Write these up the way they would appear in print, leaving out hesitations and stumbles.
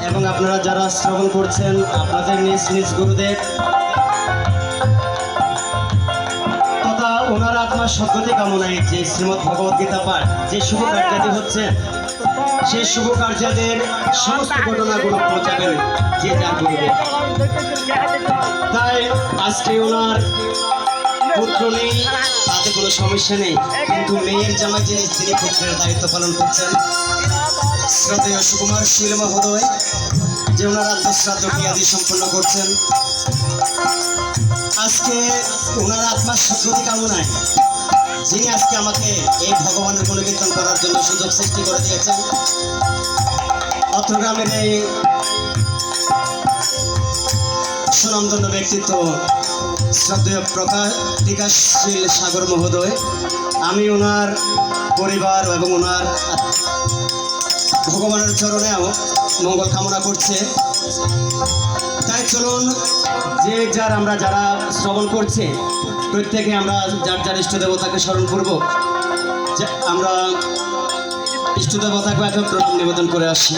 এবং আপনারা যারা শ্রবণ করছেন আপনাদের নিজ নিজ গুরুদেব তথা ওনার আত্মার সদ্গতি কামনায় যে শ্রীমদ্ ভগবদ গীতা পাঠ যে শুভ কার্যাদি হচ্ছে সেই শুভ কার্যাদের সমস্ত ঘটনাগুলো পৌঁছাবেন যে যার গুরুদেব। তাই আজকে ওনার পুত্র নেই, তাতে কোনো সমস্যা নেই, কিন্তু মেয়ের জামাই যিনি তিনি পুত্রের দায়িত্ব পালন করছেন শ্রদ্ধেয় সুকুমার শীল মহোদয়, যে ওনার আত্মশ্রাদ্ধ ক্রিয়াদি সম্পন্ন করছেন। আজকে ওনার আত্মার সদ্গতি কামনায় যিনি আজকে আমাকে এই ভগবানের গুণকীর্তন করার জন্য সুযোগ সৃষ্টি করে দিয়েছেন, অত্র গ্রামের এই সুনামধন্য ব্যক্তিত্ব শ্রদ্ধেয় বিকাশশীল সাগর মহোদয়, আমি ওনার পরিবার এবং ওনার ভগবানের চরণেও মঙ্গল কামনা করছে। তাই চলুন যে যার আমরা যারা শ্রবণ করছে প্রত্যেকে আমরা যার যার ইষ্ট দেবতাকে স্মরণ করব, যে আমরা ইষ্ট দেবতাকে এখন প্রণাম নিবেদন করে আসি।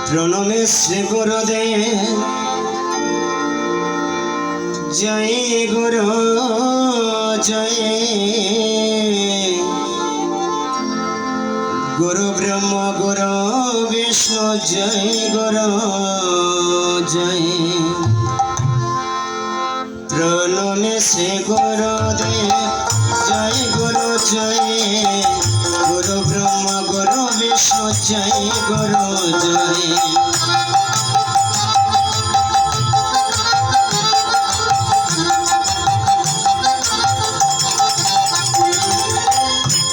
প্রণমে শ্রী গুরুদেব, জয় গুরু জয়, গুরু ব্রহ্ম গুরু বিষ্ণু জয় গুরু জয়। প্রণমে শ্রী গুরুদেব, জয় গুরু জয়, গুরু ব্রহ্ম গুরু বিষ্ণু জয় গুরু জয়।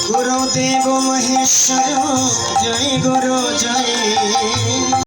গুরুদেব মহেশ্বর জয় গুরু জয়,